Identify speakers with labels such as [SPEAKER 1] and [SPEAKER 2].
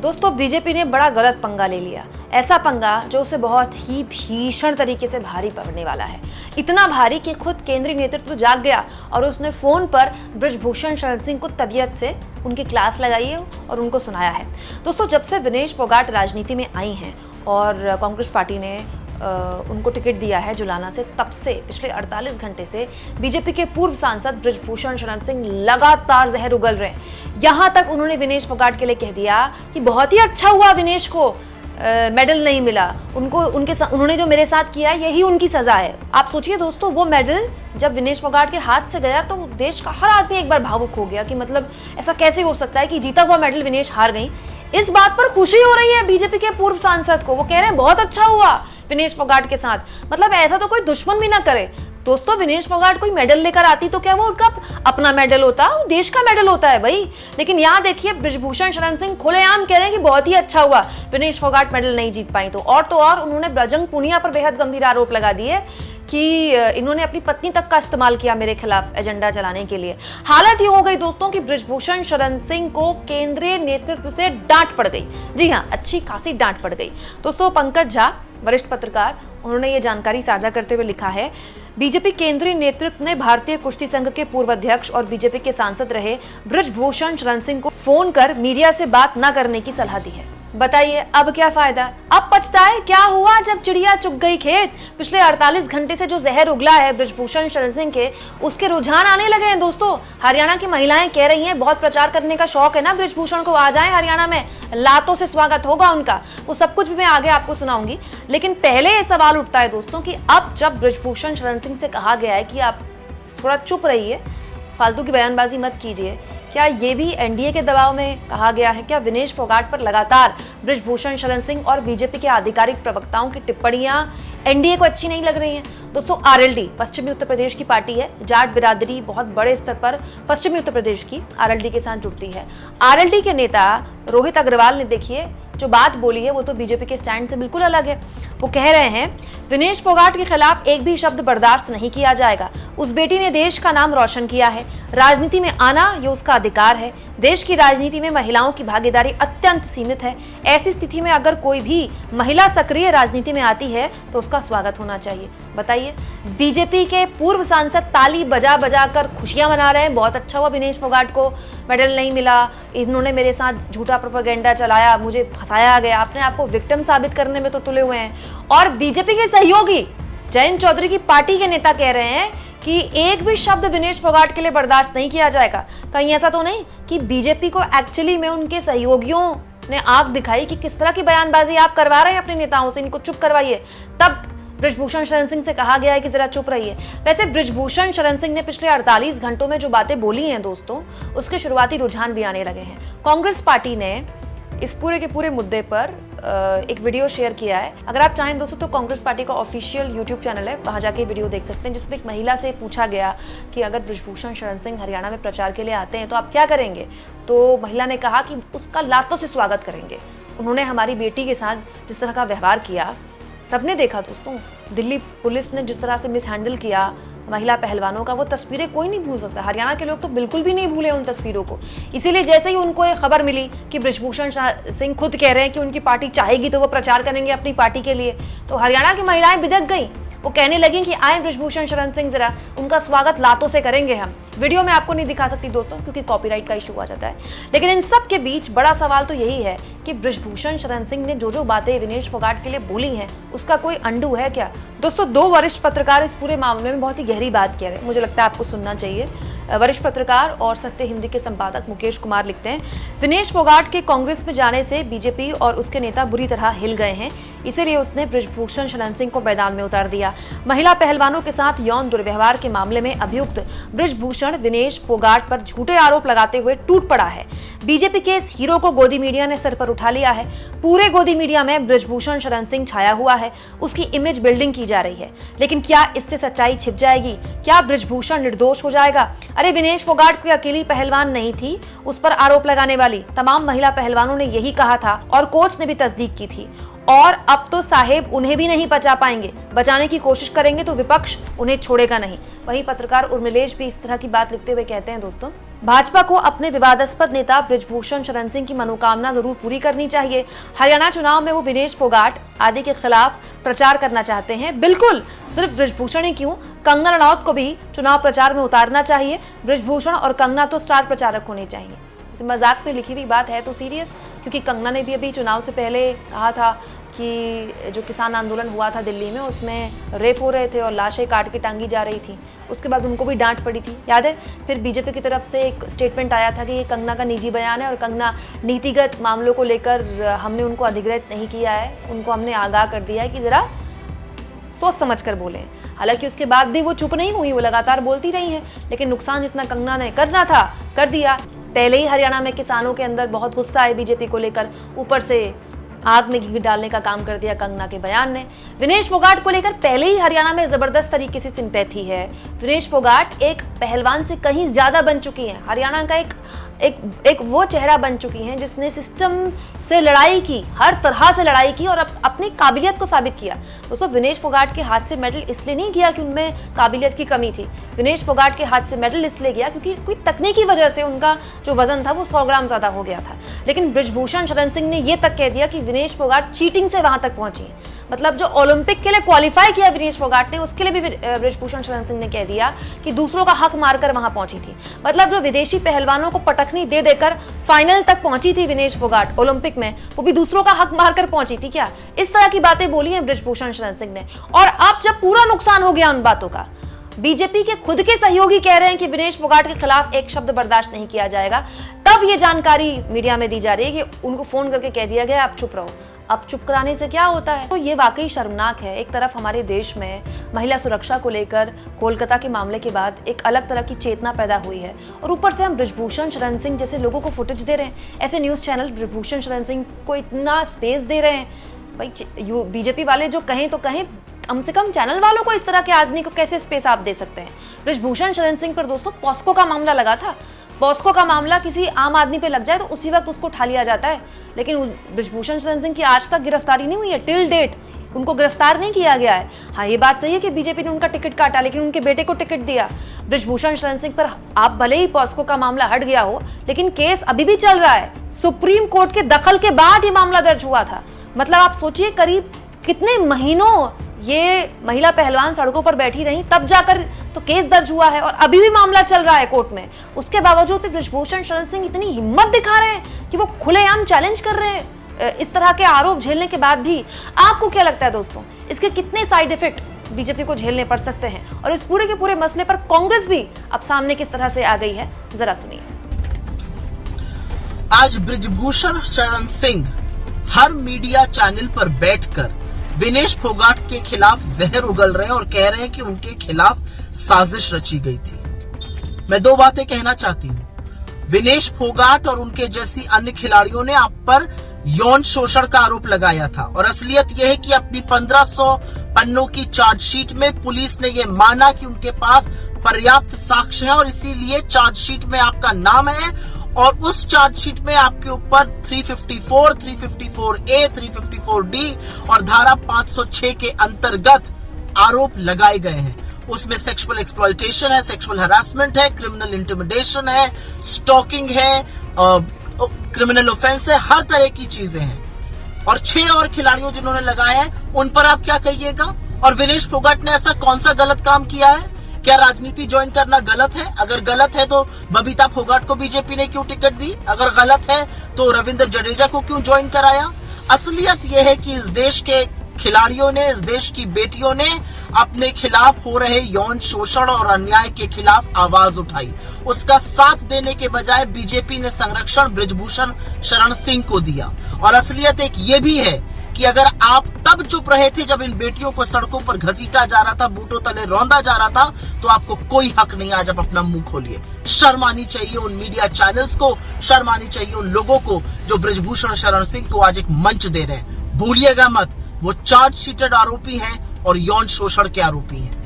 [SPEAKER 1] दोस्तों बीजेपी ने बड़ा गलत पंगा ले लिया, ऐसा पंगा जो उसे बहुत ही भीषण तरीके से भारी पड़ने वाला है। इतना भारी कि खुद केंद्रीय नेतृत्व जाग गया और उसने फोन पर ब्रजभूषण शरण सिंह को तबीयत से उनकी क्लास लगाई है और उनको सुनाया है। दोस्तों जब से विनेश फोगाट राजनीति में आई हैं और कांग्रेस पार्टी ने उनको टिकट दिया है जुलाना से, तब से पिछले 48 घंटे से बीजेपी के पूर्व सांसद ब्रजभूषण शरण सिंह लगातार जहर उगल रहे हैं। यहां तक उन्होंने विनेश फोगाट के लिए कह दिया कि बहुत ही अच्छा हुआ विनेश को मेडल नहीं मिला, उन्होंने जो मेरे साथ किया है यही उनकी सजा है। आप सोचिए दोस्तों, वो मेडल जब विनेश फोगाट के हाथ से गया तो देश का हर आदमी एक बार भावुक हो गया कि मतलब ऐसा कैसे हो सकता है कि जीता हुआ मेडल विनेश हार गई। इस बात पर खुशी हो रही है बीजेपी के पूर्व सांसद को, वो कह रहे हैं बहुत अच्छा हुआ विनेश फोगाट के साथ। मतलब ऐसा तो कोई दुश्मन भी ना करे। दोस्तों विनेश फोगाट कोई मेडल लेकर आती तो क्या वो उनका अपना मेडल होता, वो देश का मेडल होता है भाई। लेकिन यहाँ देखिए ब्रजभूषण शरण सिंह खुलेआम कह रहे हैं कि बहुत ही अच्छा हुआ विनेश फोगाट मेडल नहीं जीत पाई। तो और उन्होंने बजरंग पूनिया पर बेहद गंभीर आरोप लगा दिए कि इन्होंने अपनी पत्नी तक का इस्तेमाल किया मेरे खिलाफ एजेंडा चलाने के लिए। हालत ये हो गई दोस्तों कि ब्रजभूषण शरण सिंह को केंद्रीय नेतृत्व से डांट पड़ गई। जी हाँ, अच्छी खासी डांट पड़ गई। दोस्तों पंकज झा वरिष्ठ पत्रकार, उन्होंने ये जानकारी साझा करते हुए लिखा है, बीजेपी केंद्रीय नेतृत्व ने भारतीय कुश्ती संघ के पूर्व अध्यक्ष और बीजेपी के सांसद रहे ब्रजभूषण शरण सिंह को फोन कर मीडिया से बात न करने की सलाह दी है। बताइए अब क्या फायदा, अब पछताए क्या हुआ जब चिड़िया चुग गई खेत। पिछले 48 घंटे से जो जहर उगला है ब्रजभूषण शरण सिंह के, उसके रुझान आने लगे हैं दोस्तों। हरियाणा की महिलाएं कह रही हैं बहुत प्रचार करने का शौक है ना ब्रजभूषण को, आ जाए हरियाणा में, लातों से स्वागत होगा उनका। वो सब कुछ भी मैं आगे आपको सुनाऊंगी। लेकिन पहले ये सवाल उठता है दोस्तों कि अब जब ब्रजभूषण शरण सिंह से कहा गया है कि आप थोड़ा चुप रहिए, फालतू की बयानबाजी मत कीजिए, क्या ये भी एनडीए के दबाव में कहा गया है? क्या विनेश फोगाट पर लगातार ब्रजभूषण शरण सिंह और बीजेपी के आधिकारिक प्रवक्ताओं की टिप्पणियां एनडीए को अच्छी नहीं लग रही हैं? दोस्तों आरएलडी पश्चिमी उत्तर प्रदेश की पार्टी है। जाट बिरादरी बहुत बड़े स्तर पर पश्चिमी उत्तर प्रदेश की आरएलडी के साथ जुड़ती है। आरएलडी के नेता रोहित अग्रवाल ने देखिए जो बात बोली है वो तो बीजेपी के स्टैंड से बिल्कुल अलग है। वो कह रहे हैं विनेश फोगाट के खिलाफ एक भी शब्द बर्दाश्त नहीं किया जाएगा। उस बेटी ने देश का नाम रोशन किया है, राजनीति में आना ये उसका अधिकार है। देश की राजनीति में महिलाओं की भागीदारी अत्यंत सीमित है। ऐसी स्थिति में अगर कोई भी महिला सक्रिय राजनीति में आती है तो उसका स्वागत होना चाहिए। बताइए, बीजेपी के पूर्व सांसद ताली बजा बजा कर खुशियां मना रहे हैं, बहुत अच्छा हुआ विनेश फोगाट को मेडल नहीं मिला, इन्होंने मेरे साथ झूठा प्रोपेगेंडा चलाया, मुझे फंसाया गया, अपने आप को विक्टिम साबित करने में तो तुले हुए हैं। और बीजेपी के सहयोगी जयंत चौधरी की पार्टी के नेता कह रहे हैं कि एक भी शब्द विनेश फोगाट के लिए बर्दाश्त नहीं किया जाएगा। कहीं ऐसा तो नहीं कि बीजेपी को एक्चुअली में उनके सहयोगियों ने आंख दिखाई कि किस तरह की बयानबाजी आप करवा रहे हैं अपने नेताओं से, इनको चुप करवाइए। तब ब्रजभूषण शरण सिंह से कहा गया है कि जरा चुप रहिए। वैसे ब्रजभूषण शरण सिंह ने पिछले 48 घंटों में जो बातें बोली हैं दोस्तों, उसके शुरुआती रुझान भी आने लगे हैं। कांग्रेस पार्टी ने इस पूरे के पूरे मुद्दे पर एक वीडियो शेयर किया है। अगर आप चाहें दोस्तों तो कांग्रेस पार्टी का ऑफिशियल यूट्यूब चैनल है, वहां जाके वीडियो देख सकते हैं, जिसमें एक महिला से पूछा गया कि अगर ब्रजभूषण शरण सिंह हरियाणा में प्रचार के लिए आते हैं तो आप क्या करेंगे। तो महिला ने कहा कि उसका लातों से स्वागत करेंगे। उन्होंने हमारी बेटी के साथ जिस तरह का व्यवहार किया सबने देखा दोस्तों, दिल्ली पुलिस ने जिस तरह से मिसहैंडल किया महिला पहलवानों का, वो तस्वीरें कोई नहीं भूल सकता। हरियाणा के लोग तो बिल्कुल भी नहीं भूले उन तस्वीरों को। इसीलिए जैसे ही उनको एक खबर मिली कि ब्रजभूषण सिंह खुद कह रहे हैं कि उनकी पार्टी चाहेगी तो वो प्रचार करेंगे अपनी पार्टी के लिए, तो हरियाणा की महिलाएं बिदक गई। वो कहने लगी कि आए ब्रजभूषण शरण सिंह, जरा उनका स्वागत लातों से करेंगे हम। वीडियो में आपको नहीं दिखा सकती दोस्तों क्योंकि कॉपीराइट का इशू आ जाता है। लेकिन इन सब के बीच बड़ा सवाल तो यही है कि ब्रजभूषण शरण सिंह ने जो बातें विनेश फोगाट के लिए बोली हैं उसका कोई अंडू है क्या? दोस्तों दो वरिष्ठ पत्रकार इस पूरे मामले में बहुत ही गहरी बात कह रहे हैं, मुझे लगता है आपको सुनना चाहिए। वरिष्ठ पत्रकार और सत्य हिंदी के संपादक मुकेश कुमार लिखते हैं, विनेश फोगाट के कांग्रेस में जाने से बीजेपी और उसके नेता बुरी तरह हिल गए हैं, इसीलिए उसने ब्रजभूषण शरण सिंह को मैदान में उतार दिया। महिला पहलवानों के साथ यौन दुर्व्यवहार के मामले में अभियुक्त ब्रजभूषण विनेश फोगाट पर झूठे आरोप लगाते हुए टूट पड़ा है। बीजेपी के इस हीरो को गोदी मीडिया ने सर पर उठा लिया है। पूरे गोदी मीडिया में ब्रजभूषण शरण सिंह छाया हुआ है, उसकी इमेज बिल्डिंग की जा रही है। लेकिन क्या इससे सच्चाई छिप जाएगी? क्या ब्रजभूषण निर्दोष हो जाएगा? अरे विनेश फोगाट कोई अकेली पहलवान नहीं थी उस पर आरोप लगाने वाली, तमाम महिला पहलवानों ने यही कहा था और कोच ने भी तस्दीक की थी। और अब तो साहेब उन्हें भी नहीं बचा पाएंगे, बचाने की कोशिश करेंगे तो विपक्ष उन्हें छोड़ेगा नहीं। वहीं पत्रकार उर्मिलेश भी इस तरह की बात लिखते हुए कहते हैं दोस्तों, भाजपा को अपने विवादास्पद नेता बृजभूषण शरण सिंह की मनोकामना जरूर पूरी करनी चाहिए। हरियाणा चुनाव में वो विनेश फोगाट आदि के खिलाफ प्रचार करना चाहते हैं। बिल्कुल, सिर्फ बृजभूषण ही क्यों, कंगना रनौत को भी चुनाव प्रचार में उतारना चाहिए। बृजभूषण और कंगना तो स्टार प्रचारक होने चाहिए। मजाक में लिखी हुई बात है तो सीरियस, क्योंकि कंगना ने भी अभी चुनाव से पहले कहा था कि जो किसान आंदोलन हुआ था दिल्ली में, उसमें रेप हो रहे थे और लाशें काट के टांगी जा रही थी। उसके बाद उनको भी डांट पड़ी थी, याद है। फिर बीजेपी की तरफ से एक स्टेटमेंट आया था कि ये कंगना का निजी बयान है और कंगना नीतिगत मामलों को लेकर हमने उनको अधिकृत नहीं किया है, उनको हमने आगाह कर दिया है कि ज़रा सोच समझ कर बोलें। हालांकि उसके बाद भी वो चुप नहीं हुई, वो लगातार बोलती रही है, लेकिन नुकसान जितना कंगना ने करना था कर दिया। पहले ही हरियाणा में किसानों के अंदर बहुत गुस्सा है बीजेपी को लेकर, ऊपर से आग में घी डालने का काम कर दिया कंगना के बयान ने। विनेश फोगाट को लेकर पहले ही हरियाणा में जबरदस्त तरीके से सिंपैथी है। विनेश फोगाट एक पहलवान से कहीं ज्यादा बन चुकी हैं, हरियाणा का एक वो चेहरा बन चुकी हैं जिसने सिस्टम से लड़ाई की, हर तरह से लड़ाई की और अपनी काबिलियत को साबित किया। दोस्तों, विनेश फोगाट के हाथ से मेडल इसलिए नहीं गया कि उनमें काबिलियत की कमी थी। विनेश फोगाट के हाथ से मेडल इसलिए गया क्योंकि कोई तकनीकी वजह से उनका जो वजन था वो 100 ग्राम ज्यादा हो गया था। लेकिन बृजभूषण शरण सिंह ने यह तक कह दिया कि विनेश फोगाट चीटिंग से वहां तक पहुंची है। मतलब जो ओलंपिक के लिए क्वालिफाई किया विनेश फोगाट ने, उसके लिए भी बृजभूषण शरण सिंह ने कह दिया कि दूसरों का हक मारकर वहां पहुंची थी। मतलब जो विदेशी पहलवानों को पटखनी दे देकर फाइनल तक पहुंची थी विनेश फोगाट ओलंपिक में, वो भी दूसरों का हक मारकर पहुंची थी क्या? इस तरह की बातें बोली हैं बृजभूषण शरण सिंह ने। और अब जब पूरा नुकसान हो गया उन बातों का, बीजेपी के खुद के सहयोगी कह रहे हैं कि विनेश फोगाट के खिलाफ एक शब्द बर्दाश्त नहीं किया जाएगा, तब ये जानकारी मीडिया में दी जा रही है कि उनको फोन करके कह दिया गया आप चुप रहो। अब चुप कराने से क्या होता है? तो ये वाकई शर्मनाक है। एक तरफ हमारे देश में महिला सुरक्षा को लेकर कोलकाता के मामले के बाद एक अलग तरह की चेतना पैदा हुई है, और ऊपर से हम बृजभूषण शरण सिंह जैसे लोगों को फुटेज दे रहे हैं। ऐसे न्यूज़ चैनल बृजभूषण शरण सिंह को इतना स्पेस दे रहे हैं। भाई बीजेपी वाले जो कहें तो कहें, कम से कम चैनल वालों को इस तरह के आदमी को कैसे स्पेस आप दे सकते हैं? बृजभूषण शरण सिंह पर दोस्तों पॉस्को का मामला लगा था। पॉस्को का मामला किसी आम आदमी पे लग जाए तो उसी वक्त उसको उठा लिया जाता है, लेकिन बृजभूषण शरण सिंह की आज तक गिरफ्तारी नहीं हुई है। टिल डेट उनको गिरफ्तार नहीं किया गया है। हाँ, ये बात सही है कि बीजेपी ने उनका टिकट काटा, लेकिन उनके बेटे को टिकट दिया। बृजभूषण शरण सिंह पर आप भले ही पॉस्को का मामला हट गया हो, लेकिन केस अभी भी चल रहा है। सुप्रीम कोर्ट के दखल के बाद ये मामला दर्ज हुआ था। मतलब आप सोचिए, करीब कितने महीनों ये महिला पहलवान सड़कों पर बैठी रही, तब जाकर तो केस दर्ज हुआ है और अभी भी मामला चल रहा है कोर्ट में। उसके बावजूद भी बृजभूषण शरण सिंह इतनी हिम्मत दिखा रहे हैं कि वो खुलेआम चैलेंज कर रहे हैं इस तरह के आरोप झेलने के बाद भी। आपको क्या लगता है दोस्तों, इसके कितने साइड इफेक्ट बीजेपी को झेलने पड़ सकते हैं? और इस पूरे के पूरे मसले पर कांग्रेस भी अब सामने किस तरह से आ गई है, जरा सुनिए।
[SPEAKER 2] आज बृजभूषण शरण सिंह हर मीडिया चैनल पर बैठकर विनेश फोगाट के खिलाफ जहर उगल रहे हैं और कह रहे हैं कि उनके खिलाफ साजिश रची गई थी। मैं दो बातें कहना चाहती हूँ। विनेश फोगाट और उनके जैसी अन्य खिलाड़ियों ने आप पर यौन शोषण का आरोप लगाया था, और असलियत यह है कि अपनी 1500 पन्नों की चार्जशीट में पुलिस ने यह माना कि उनके पास पर्याप्त साक्ष्य है और इसीलिए चार्जशीट में आपका नाम है, और उस चार्जशीट में आपके ऊपर 354, 354A, 354D और धारा 506 के अंतर्गत आरोप लगाए गए हैं। उसमें सेक्सुअल एक्सप्लॉयटेशन है, सेक्सुअल हरासमेंट है, क्रिमिनल इंटिमिडेशन है, स्टॉकिंग है, क्रिमिनल ऑफेंस है, हर तरह की चीजें हैं। और 6 और खिलाड़ियों जिन्होंने लगाए हैं उन पर आप क्या कहिएगा? और विनेश फोगाट ने ऐसा कौन सा गलत काम किया है? क्या राजनीति ज्वाइन करना गलत है? अगर गलत है तो बबीता फोगाट को बीजेपी ने क्यों टिकट दी? अगर गलत है तो रविंद्र जडेजा को क्यों ज्वाइन कराया? असलियत यह है कि इस देश के खिलाड़ियों ने, इस देश की बेटियों ने अपने खिलाफ हो रहे यौन शोषण और अन्याय के खिलाफ आवाज उठाई। उसका साथ देने के बजाय बीजेपी ने संरक्षण बृजभूषण शरण सिंह को दिया। और असलियत एक ये भी है कि अगर आप तब चुप रहे थे जब इन बेटियों को सड़कों पर घसीटा जा रहा था, बूटों तले रौंदा जा रहा था, तो आपको कोई हक नहीं आज आप अपना मुंह खोलिए। शर्म आनी चाहिए उन मीडिया चैनल्स को, शर्म आनी चाहिए उन लोगों को जो बृजभूषण शरण सिंह को आज एक मंच दे रहे हैं। भूलिएगा मत, वो चार्जशीटेड आरोपी हैं और यौन शोषण के आरोपी हैं।